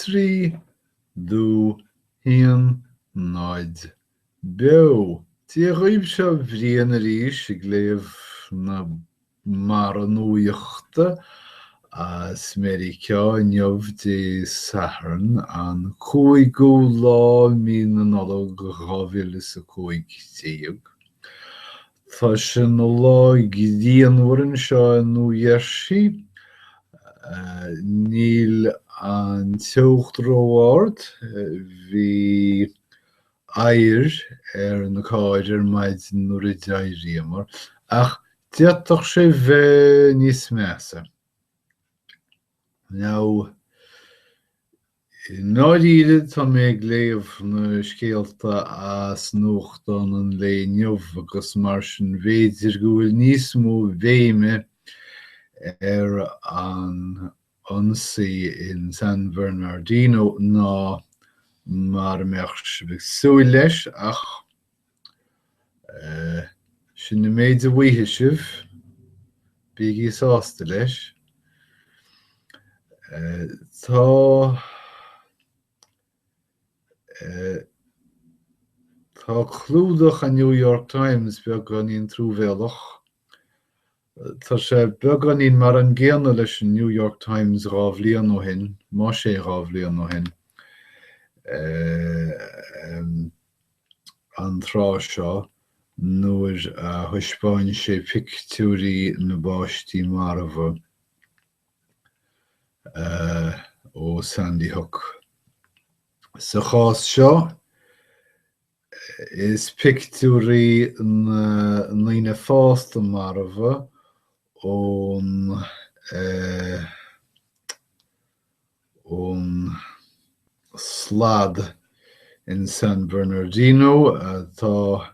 trí, dú, haon, náid, bew. Tí a roimh seo bhríon arís I gléamh na mar an nuíochta as méri ceá neamh dé Saharan an 15,2015. Tá sin lá gdíonhuireann seo an nuairsí níl an teocht róáard hí air na cáidir maid nuair a d'éiríomar ach diaach sé bheith níos measa. Now, náiríre tá mé ag léamh na scéalta as nuachtán an léinneamh agus mar sin bhéidir go bhfuil níos mó bhéime an ionsaí in San Bernardino ná mar meach bheith súil leis ach sin na méid a bhuithe sibh bígí sásta leis. Tá clúdach a New York Times beag gan íon trúbhéalach. Tá sé beag gan íon mar an ggéanna leis an New York Times rá bhliain ó shin, má sé rá bhliain ó shin. An trá seo nuair a thuispáin sé pictiúirí na báistí Marva ó Sandy Hook. Sa chás seo is pictiúirí na líne fásta Marva ón slad in San Bernardino tá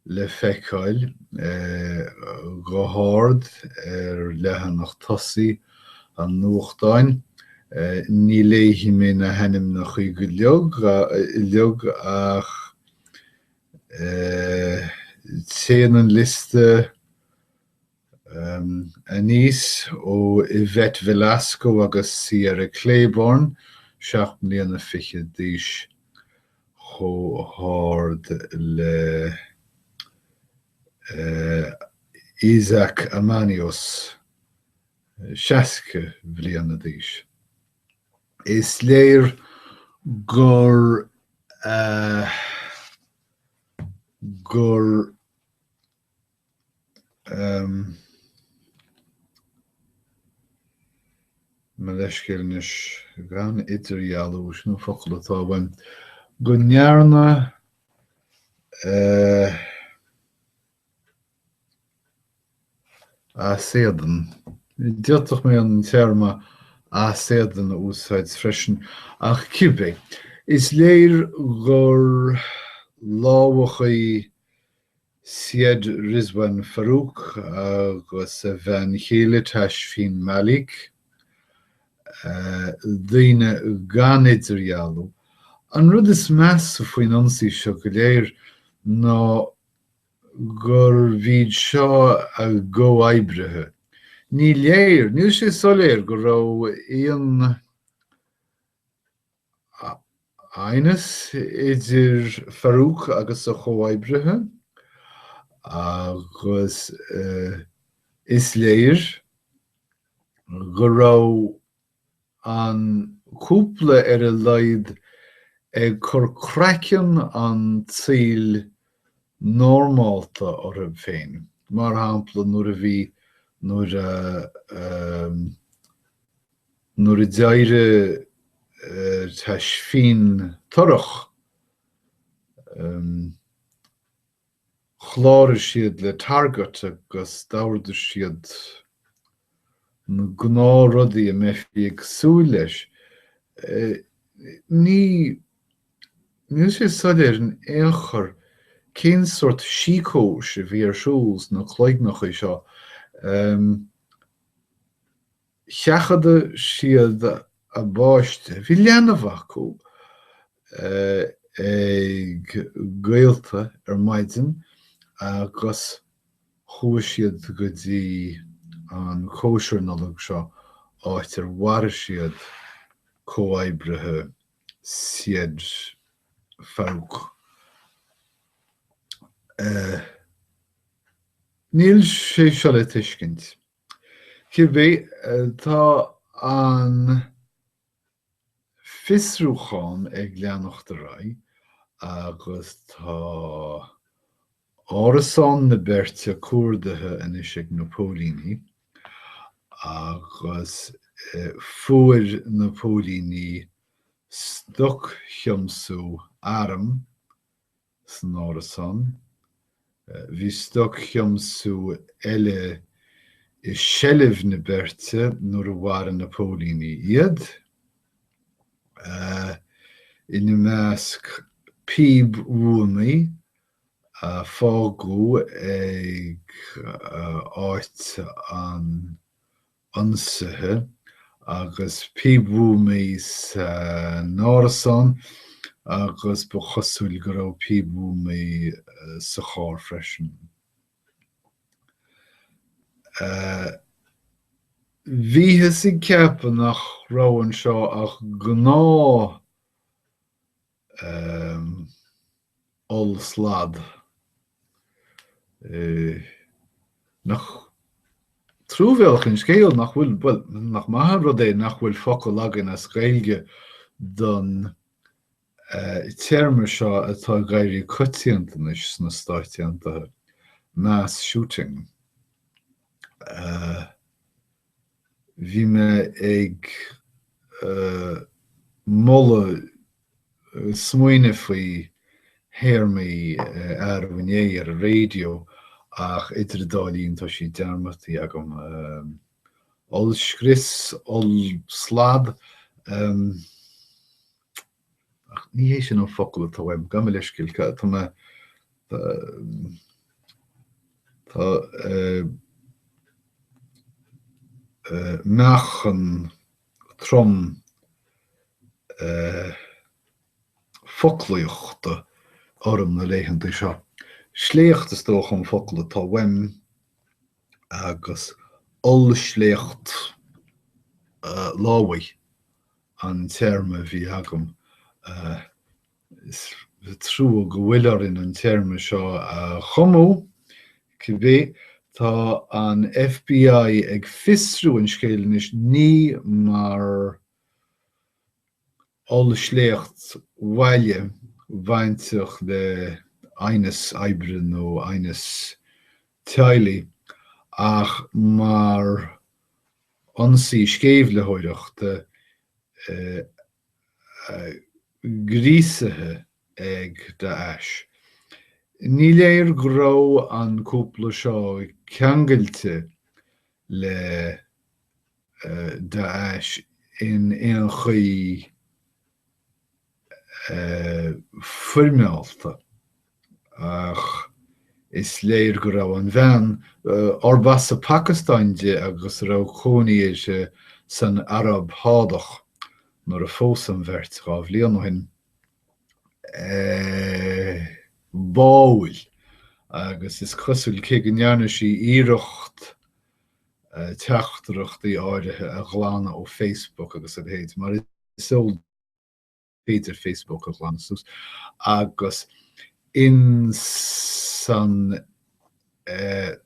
le feiceáil go háard leathan nach tosaí an nuachtáin. Ní léihí mé na henim nach chuig go leog ach téann an liste aníos ó Yvette Velasco agus Sierra Claiborne, 7 bliana fiche díos cho háard le Isaac Amanios, 60 bliana díos. Is léir gur me leiscéilnis gan idirhealú sin focail atá bhain go nearna a séadan. Diaach mé an terma a séadan úsáid freisin ach cibé. Is léir gur lámhachaí Syed Rizwan Farouk agus Van Chéile Tashfin Malik daoine gan idirhealú. An rud is meas faoin ionsaí seo go léir ná gur bhíd seo a go oibrithe. Ní léir, níl sé soléir go raibh aon ainas idir Farouk agus a chomhoibrithe agus is léir go raibh an cúpla ar a laghad ag chur craiceann an tíl normálta orthu féin. Mar shampla nuair a bhí nuair a deire Tashfin torach chláir siad le targat agus dabhraidh siad na gná rudaí a mbeidh ag súil leis. Níl sé soiléir an éachar cén sort síocháis a bhí ar siúls na chloigneacha seo. Cheachada siad a báiste, bhí leanamh acu ag gaolta ar maidin agus chuaigh siad go dtí an kosher nollag seo áit ar mhaire siad cóibrithe siad fág. Níl sé seo le tuiscint. Cibé tá an fisrúcháin ag leannacht a rai agus tá árasán na berte cuardathe inis ag na pólíní agus fuair na pólíní stoc thiomsú airm san árasán. Bhí stoc thiomsú eile i seileamh na berte nuair a bhhair na pólíní iad. Ina measc píb uamaí fágú ag áit an ionsaithe agus píb uamaí sa nárasán agus ba chosúil go raibh píb uamaí sa chár freisin. Bhíthe sa ceapan nach raibh anseo ach gná olslad. Nach trúbhealach in scéal nach bhfuil nach maithe rud é nach bhfuil focail agan a scéilge don téarma seo atá gairí coitiantais na Stáit Aontaithe, mass shooting. Bhí me ag molla smaoine faoi théarmaí Airmhainné ar a réidió ach idir dálíonn tá sí dearmachtaí agam. Ol scris, ol slab, ach ní é sin an focail atá bhaim gan leisciil tá meachan trom foclaíochta orm na léitheanta seo. Sléochtas tóch an focail atá bhaim agus olsléocht lámhaí an téarma bhí agam. Is trú go bhfuil in an téarma seo chomú cibé tá an FBI ag fisrú an scéal is ní mar olsléocht bhaile bhaintach le ainas oibre nó ainas teaghlaigh ach mar ionsaí scéimhleoireachta gríosathe ag Daesh. Ní léir go raibh an cúpla seo ceangailte le Daesh in éon chuí fuirmeálta ach is léir go raibh an bhean orba sa Pakistainde agus raibh chónaí san Arab hádach nuair a fós an bheirt gá bhliain ó hin báúil agus is cosúil cé go ndearna sí iirecht teachtarachtaí áirithe a ghlaanna ó Facebook agus a héad mar is sol Peter Facebook a ghlaanna agus in san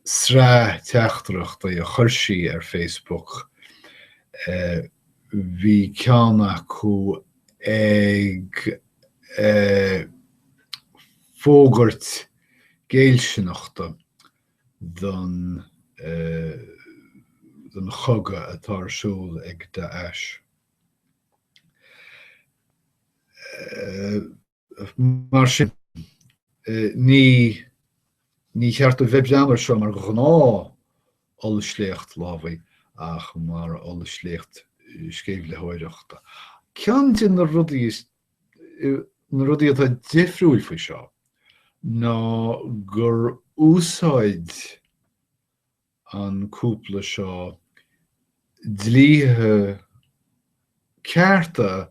srá teachtarachtaí a chuirsaí ar Facebook bhí ceanna acu ag fógart géilsineachta don chugad atá arsúil ag Daesh. Mar sin ní cheart a bheibhleamar seo mar gná olsléocht lámhaí ach mar olsléocht scéimhleoireachta. Ceann sin na rudaí atá difriúil faoi seo ná gur úsáid an cúpla seo dlíthe cearta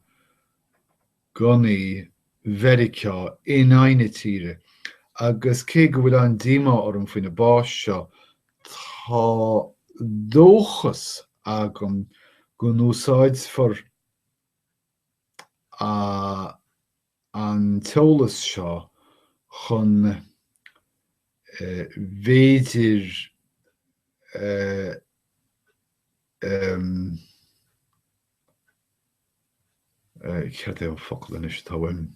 gunaí Mheiriceá in aine tíre agus cé go bhfuil an díma orm faoin na báis seo tá dóchas agam go úsáid for an teolas seo chun bhéidir ceart é focail is tá bhain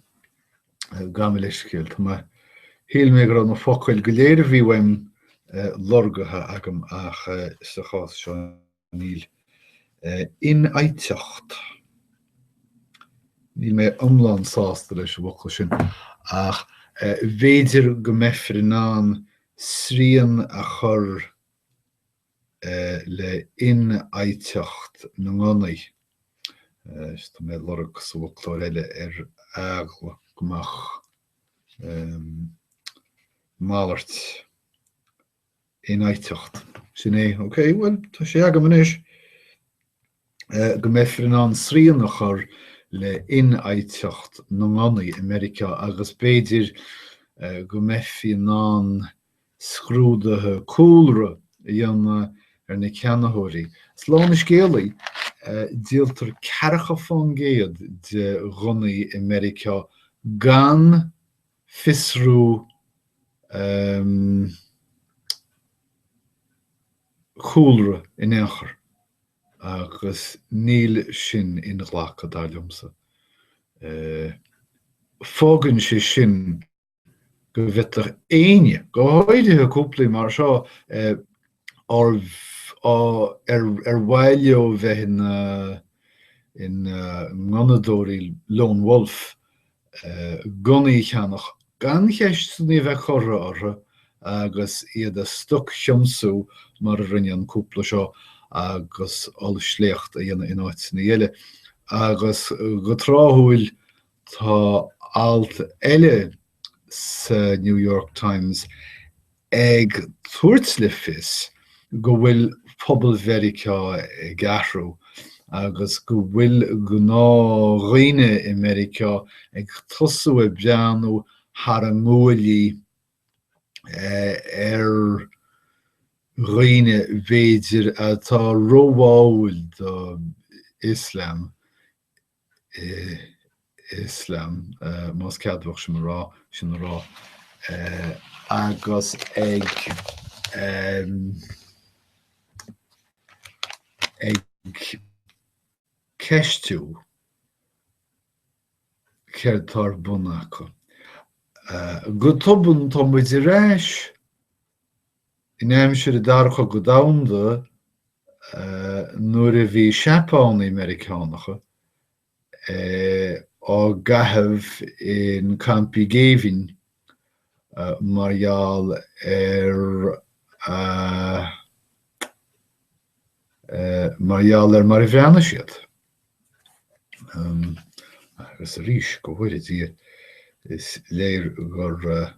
gamileiscéil Tá híl mé gur an focail go léir bhí bhaim lorgatha agam ach sa chás seo níl in aiteacht. Níl mé omláin sásta leis bhacail sin ach bhéidir go mbeithfear srían a chur le in aiteacht na ngánaí. Tá mé lorg sa bhacail eile agla gomach málairt in aiteacht. Sin é, ok, well, tá sé agam inis. Go mbeithfear srían a chur le in aiteacht na ngánaí America agus b'éidir go mbeithfear scrúdathe cúlra dhéanamh na ceannaitheoirí. Slán is céalaí díaltar cearcha fón géad de runaí America gan fisrú cúlra in éachair agus níl sin in ghlacha dáliomsa. Fágann sé sin go bhitear aine go háirithe cúplaí mar seo bhaile bheith in nganadóirí Lone Wolf gunaí cheannach gan cheist ní bheith chorra ortha agus iad a stoc siomsú mar a rinne an cúpla seo agus all sléocht a dhéanamh in áit na dhéile. Agus go tráthúil tá alt eile sa New York Times ag tuairtslifis go bhfuil pobal Mheiriceá gathróidh agus go bhfuil go nághine America ag tosú beanú thar an ngúillí roine bhéidir atá rómháil do Islam más ceadmhach sin rá agus ag ceistú ceirtar buna acu. Go tobann tá muid i réis in aimsir a darcha go damda nuair a bhí Seapánaí Americánacha á gaitheamh in Campí Gavin margheall mar a bheanna siad. Agus a rís go bhfuir is léir gur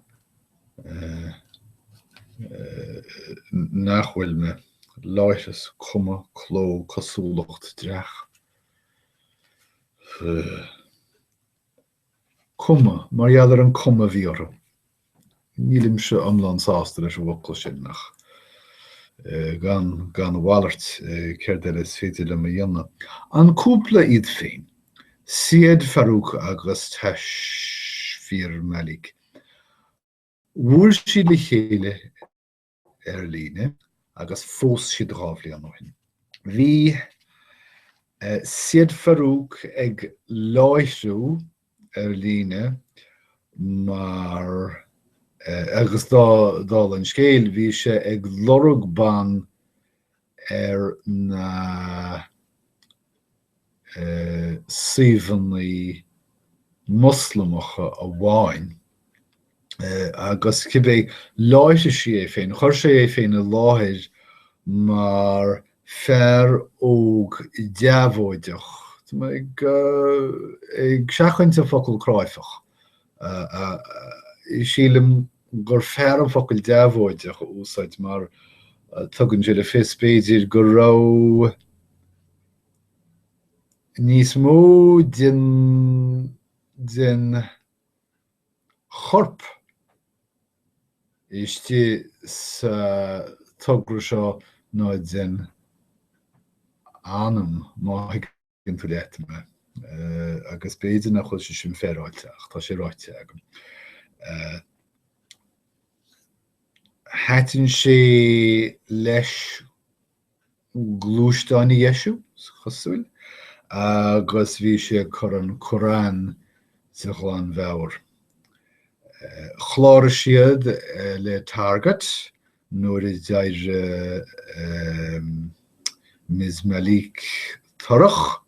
nachhfuil me láithreas cuma cló cosúlacht dreach. Cuma, margheall ar an cuma bhí orthu. Nílim se omláin sásta leis bhacail sin nach gan bhallart céir de is féidir le dhéanamh. An cúpla iad féin, Siad Farouk agus Tashfir Malik. Bhuair siad le chéile líne agus fós siad rábhla an óin. Bhí Siad Farouk ag láithreú líne mar agus dá an scéal bhí sé ag lorg ban na suíomhannaí Moslamacha a bháin. Agus cibé láithre sí é féin, chuir sé é féin a láthir mar fear óg deabhóideach. Ag seachainte focail cráifach. Sílim gur fear an focail deabhóideach úsáid mar tugann sé le fios b'éidir go raibh níos mó den chorp istí sa tugra seo ná den anam má higann tú leitime. agus beidir nach chuil sin féráilteach tá sé ráite agam. Háitin sé leis glúisteáinna Iesu chosúil agus bhí sé chur an Corán sa Ghlan Mheabhair. Chláir siad le Target nuair is deir Ms. Malik Torach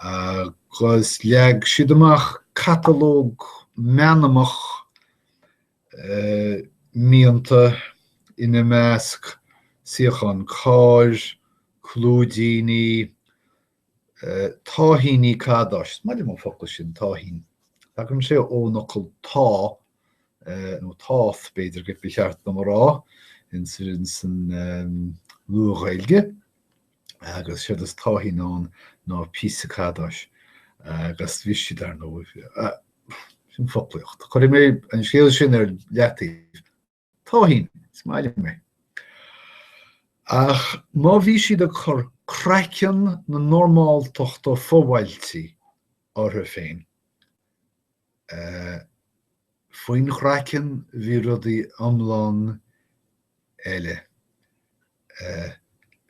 agus leag siad amach catalóg meanamach míonta ina measc siochan cáir, clúdaoine, táithíní cádáis. Maidir má focail sin táithín. Tá gon sé ónachil tá nó táth beidir go bhícheart na rá in san luaghilge agus siad is táithíán ná písa cádáis agus bhí siad ar nó sin foplaíocht. Chuir mé an scéal sin ar leataí táithín is maidir mé. Ach má bhí siad a chur craiceann na normálteachta fómhailtí orthu féin. Faoin chraceann bhí rudaí iomlán eile.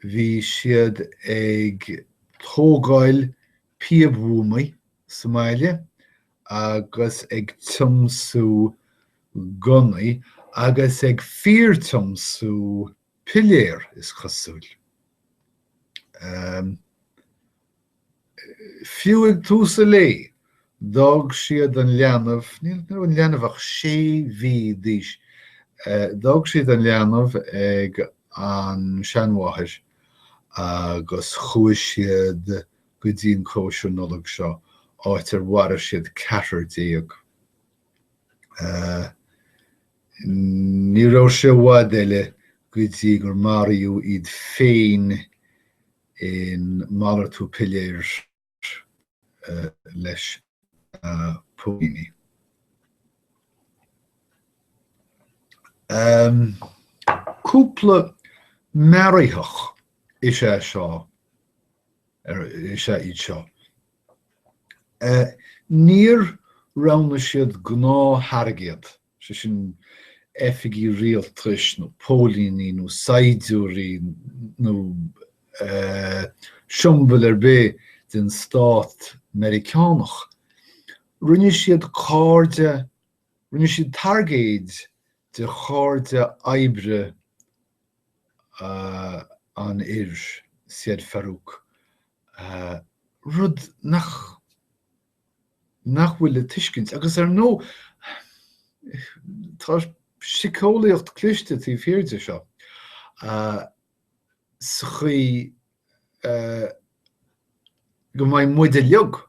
Bhí siad ag tógáil piabhúmaí sa mbaile agus ag tiomsú gunaí agus ag fíortiomsú piléir is chosúil. Fiú ag túsa lé Dog siad an leanamh, níl an leanamh ach 6,000 díos. Dog siad an leanamh ag an seanmhaithir agus chuaigh siad go dtí cóisiú nullag seo áit ar mhaire siad 4 déag. Ní raibh sé bhád eile go dtí gur maraíodh iad féin in maidir tú piléir leis póíní. Cúpla maraíthach is é seo, is é iad seo. Níor rana siad gná hargéad, sé sin effigí rialtais nó pólíní nó saidúirí nó siombail ar bé den Stát Americánach. Rinne siad cáirde, rinne siad targéid de cháirde oibre an iris siad Farouk. Rud nach bhfuil le tuiscint agus ar nó tá sicólaíocht cliste tí féirde seo. Sa chuí go mbeidh muid a leog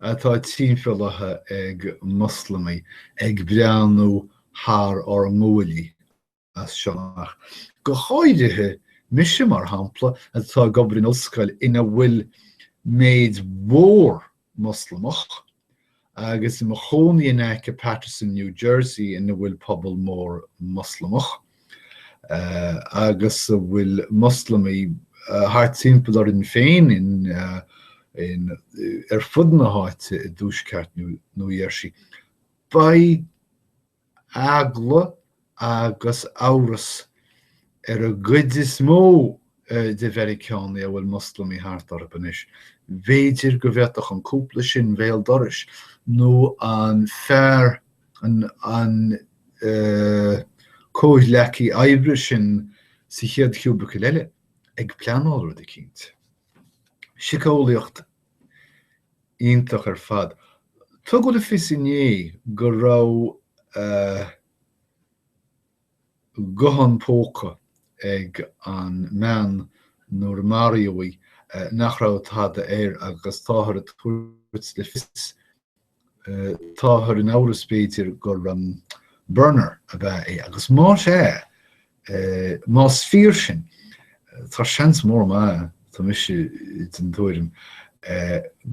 atá tíonfealathe ag Moslamaí ag breanú thar ar ngúlaí as seach. Go háirithe mise mar hampla atá gobair in ollscoil ina bhfuil méid mhór Moslamach agus i mo chónaí in aice Paterson, New Jersey ina bhfuil pobal mór Moslamach agus bhfuil Moslamaí thar timpeall ar in féin ar fud na háite i dúsceart nó dhearsaí. Ba agla agus áras ar a gcuid is mó de Americánaí a bhfuil Moslamaí thart ar banis. Bhéidir go bhfeadach an cúpla sin bhéal dorais nó an fearr an cóithleacaí oibre sin sa chéad chiúbacha eile ag pleanáil rud a cínt. Sicólaíocht iontach ar fad. Tá go le fisinné go raibh gohan póca ag an mean nuair maraíodh nach raibh tada agus táthar a tuairt le fis táthar an áras beidir gur burner a bheith agus má sé má sfír sin tá seans mór má tá mise den tuairim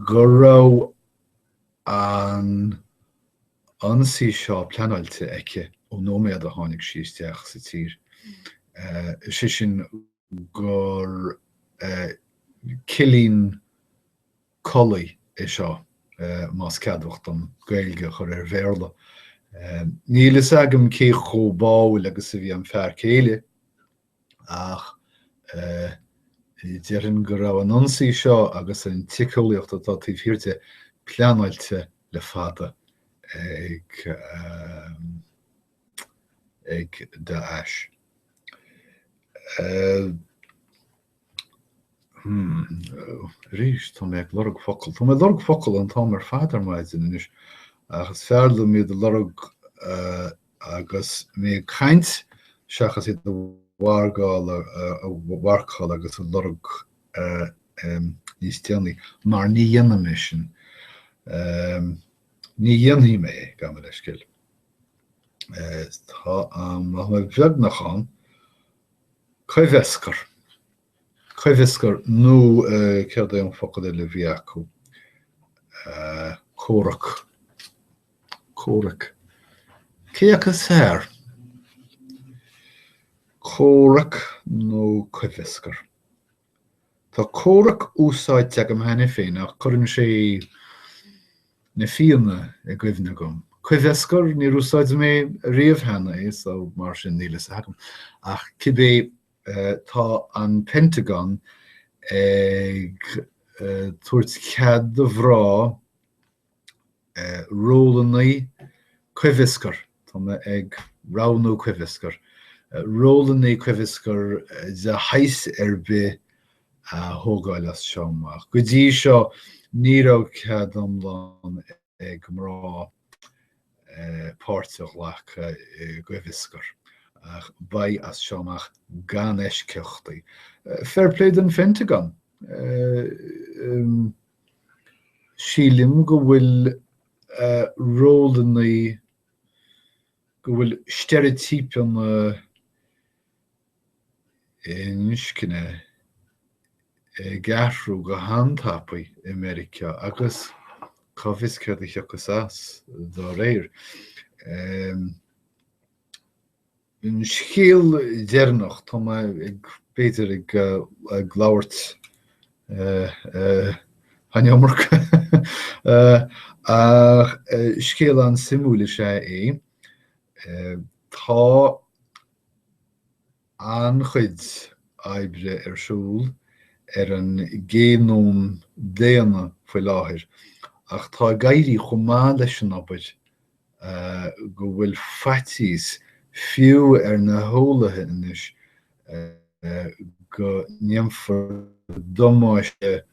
go raibh an ansaí seo pleanáilte aice ó nóméad a tháinig síosteach sa tír. Sé sin gur cilín colaí é seo más ceadhacht an gailge chur bhéla. Níl is agam cé chóbáil agus sa bhí an fear céile ach dearan go raibh an ionsaí seo agus an ticóíocht atá tíhhirirte pleanailte le fada ag de ais. Rís tá méid lorug focail. Tá mé lorug focail an tá mar fadar maid inis agus fearla míad a lorug agus mé caint seachas i do bhargáil a bharcáil agus a lorug níos teannaí mar ní dhéanam mé sin. Ní dhéanaí mé gan mar leisciil. Tá má mé bheag nach an Coimhescar. Coimhescar nó cead é an focail le bhí acu. Córach. Córach. Céachas thar. Córach nó coimhescar. Tá córach úsáid ag am hena féin ach churann sé na fianna a gcuimhne gom. Coimhescar ní úsáid mé riamh hena is ó mar sin níl is agam. Ach cibé tá an Pentagon ag tuairt cead de bhrá rólannaí coimhescar. Tá mé ag ránú coimhescar. Rólannaí coimhescar de hais be thógáil as seomach. Go dtí seo ní rah cead amláin ag mrá páirteach leach coimhescar. Bai as seomach gan eisceachtaí. Fair play den Pentagon. Sílim go bhfuil rólannaí go bhfuil stereotípian cinenne gahrú go handtapaí America agus coimhis cead agus as dá réir. Yn scéal dearnach tá ag béidir ag labhairt haneamach ach scéal an simúla sé tá an chuid oibre siúl an génóm déana faoi láthair ach tá gairí chomá leis an obair go bhfuil fatís fiú na hólathe inis go níomfar domáiste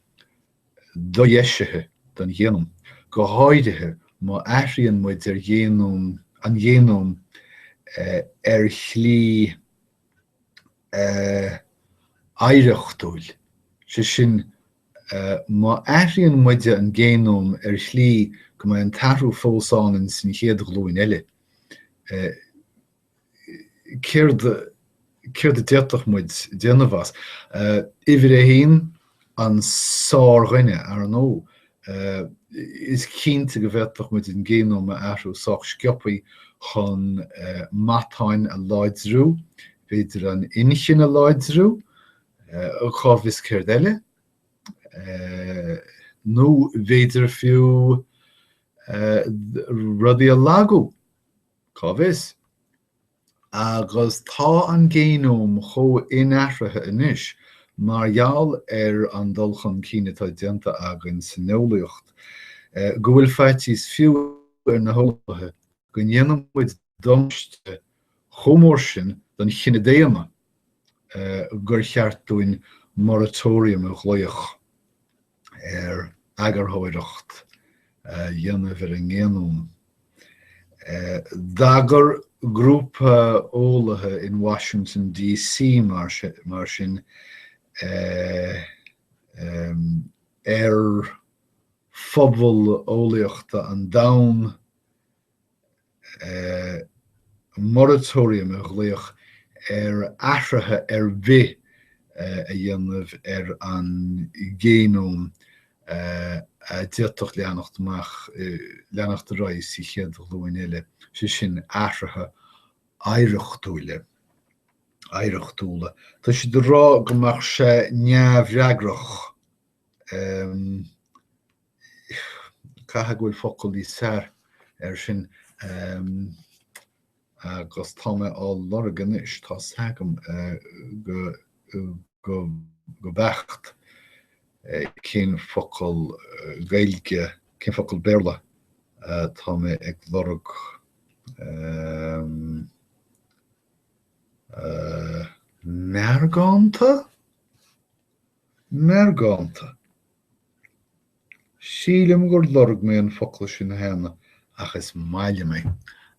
dóhéisithe don ghéanam. Go háidethe má aithríonn muid an ghéanóm chlí éireachtúil. Se sin má aithríonn muid an ghéanóm chlí go mbeidh an tarú fósáin san chéad glúin eile. Céir de deartach muid déanamhas. Ihir é haon an sáirghaine ar an ó. Is cinnte go bhfeitach muid an géanóm a aithriú sách scioppaí chun matáin a láidsrú, beidir an inchin a láidsrú, chomhis céir eile, nó beidir fiú rudaí a lágú, chomhis. Agus tá an géanóm cho inaithrithe inis margheall an dulchan cíine tá déanta agan san neolaíocht. Go bhfuil feitís fiú na hólathe go ndéanam muid domste chomór sin don chinne déana gur cheartúin moratórium a chloíoch agarthóireacht dhéanamh an géanóm. D'águr grúpa ólathe in Washington DC mar sin phobal ólaíochta an dam moratórium a chloíoch aithrithe bith a dhéanamh an géanóm deartach leannacht roiis i chéad glúin eile. Se sin aithrithe éireachtúile. Tá si de rá gomach sé neamhreagrach caithagúil focail í sár sin agus táime á lorgan is tá sagam go becht cén focail gailge cén focail béla táime ag lorg Mergánta? Mergánta. Sílim gur lorg mé an focail sin héna ach is maiile mé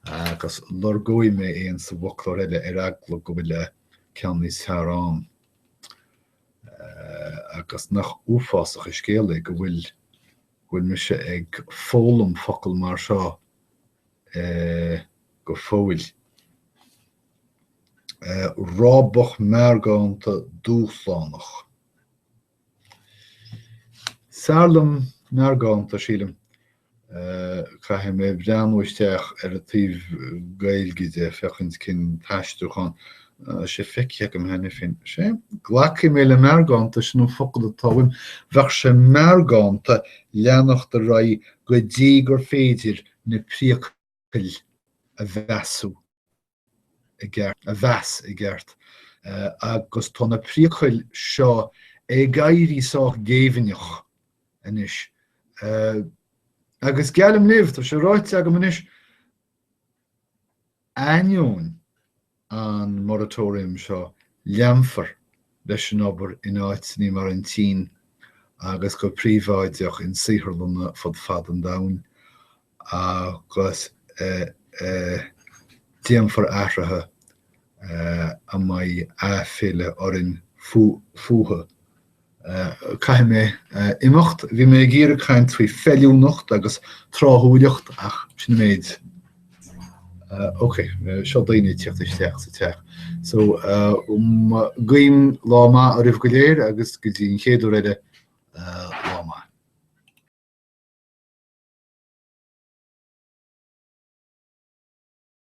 agus lorgói mé éon sa bhoclór eile agla go bhfuil le ceannaí sarán agus nach úfásach is scéala go bhfuil me se ag fólam focail mar seo go fóil. Rábach mergánta dúchlánach. Sarlam mergánta sílim chaithim mé breanúisteach a tíh gailgide fechins cin taisteúchan sé feiceach am henne fin. sé ghlaci mé le mergánta sin focail atáhain bheith sé mergánta leanach de ra go dtí gur féidir na príochail a bheasú a bheas i gceart agus tá na príochail seo gairí sách géhaneach inis. Agus gealam libh tá sé ráite agam inis ainneoin an moratórium seo leamfar leis an obair in áitní mar an tín agus go príomháideach in saothirlanna fad an domhan agus déanfar aithrithe a mai féile orin fuha. Caithim mé imeacht bhí mé géire chaint faoi feiliúnacht agus tráthúileacht ach sin méid. Seo daoine tíocht isteach sa teach. So gaim láma a rih go léir agus go dtí chéadú réide